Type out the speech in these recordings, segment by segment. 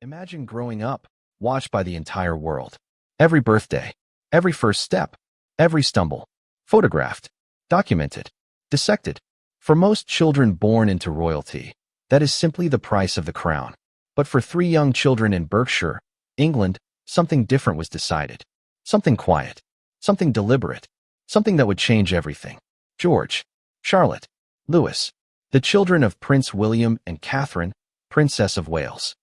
Imagine growing up, watched by the entire world. Every birthday, every first step, every stumble, photographed, documented, dissected. For most children born into royalty, that is simply the price of the crown. But for three young children in Berkshire, England, something different was decided. Something quiet, something deliberate, something that would change everything. George, Charlotte, Louis, the children of Prince William and Catherine, Princess of Wales.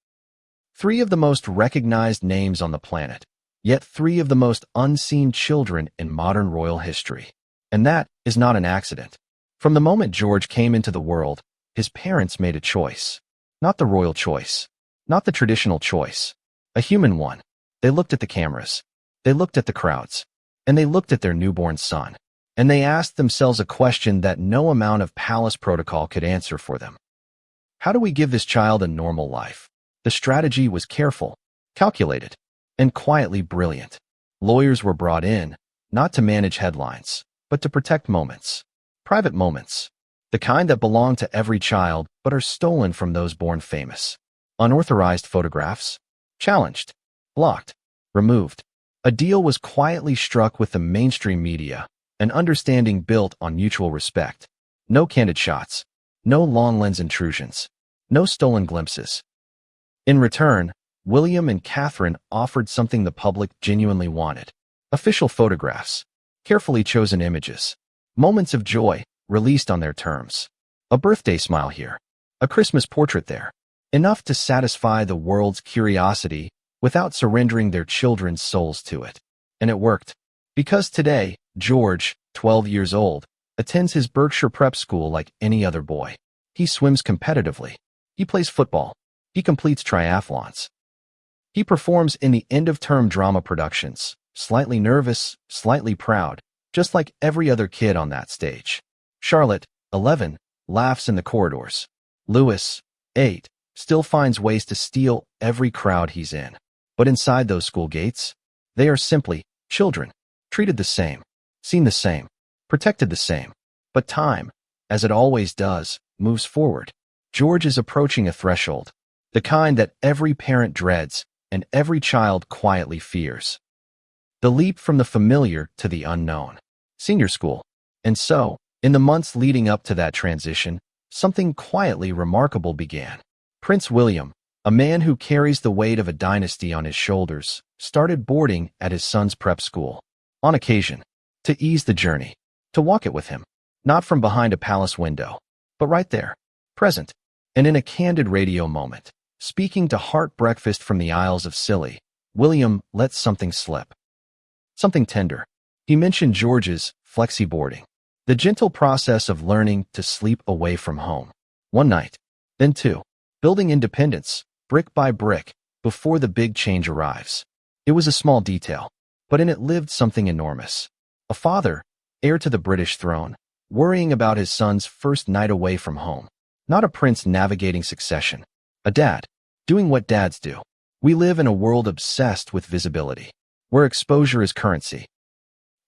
Three of the most recognized names on the planet, yet three of the most unseen children in modern royal history. And that is not an accident. From the moment George came into the world, his parents made a choice. Not the royal choice, not the traditional choice, a human one. They looked at the cameras, they looked at the crowds, and they looked at their newborn son. And they asked themselves a question that no amount of palace protocol could answer for them. How do we give this child a normal life? The strategy was careful, calculated, and quietly brilliant. Lawyers were brought in, not to manage headlines, but to protect moments. Private moments. The kind that belong to every child, but are stolen from those born famous. Unauthorized photographs. Challenged. Blocked. Removed. A deal was quietly struck with the mainstream media, an understanding built on mutual respect. No candid shots. No long lens intrusions. No stolen glimpses. In return, William and Catherine offered something the public genuinely wanted. Official photographs, carefully chosen images, moments of joy released on their terms. A birthday smile here, a Christmas portrait there. Enough to satisfy the world's curiosity without surrendering their children's souls to it. And it worked. Because today, George, 12 years old, attends his Berkshire prep school like any other boy. He swims competitively. He plays football. He completes triathlons. He performs in the end-of-term drama productions, slightly nervous, slightly proud, just like every other kid on that stage. Charlotte, 11, laughs in the corridors. Louis, 8, still finds ways to steal every crowd he's in. But inside those school gates, they are simply children, treated the same, seen the same, protected the same. But time, as it always does, moves forward. George is approaching a threshold, the kind that every parent dreads and every child quietly fears. The leap from the familiar to the unknown. Senior school. And so, in the months leading up to that transition, something quietly remarkable began. Prince William, a man who carries the weight of a dynasty on his shoulders, started boarding at his son's prep school. On occasion, to ease the journey, to walk it with him, not from behind a palace window, but right there, present, and in a candid radio moment. Speaking to Heart Breakfast from the Isles of Scilly, William let something slip. Something tender. He mentioned George's flexi-boarding, the gentle process of learning to sleep away from home. One night, then two, building independence, brick by brick, before the big change arrives. It was a small detail, but in it lived something enormous. A father, heir to the British throne, worrying about his son's first night away from home. Not a prince navigating succession. A dad, doing what dads do. We live in a world obsessed with visibility, where exposure is currency,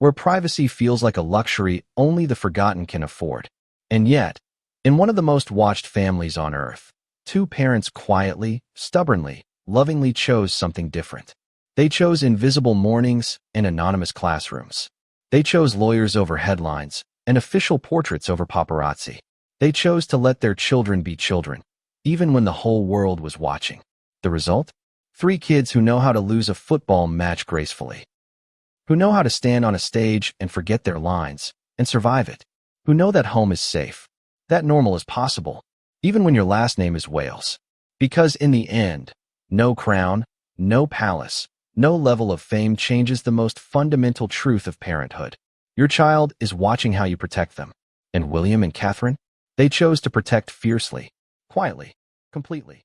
where privacy feels like a luxury only the forgotten can afford. And yet, in one of the most watched families on earth, two parents quietly, stubbornly, lovingly chose something different. They chose invisible mornings and anonymous classrooms. They chose lawyers over headlines and official portraits over paparazzi. They chose to let their children be children, even when the whole world was watching. The result? Three kids who know how to lose a football match gracefully, who know how to stand on a stage and forget their lines and survive it, who know that home is safe, that normal is possible, even when your last name is Wales. Because in the end, no crown, no palace, no level of fame changes the most fundamental truth of parenthood. Your child is watching how you protect them. And William and Catherine? They chose to protect fiercely, quietly, completely.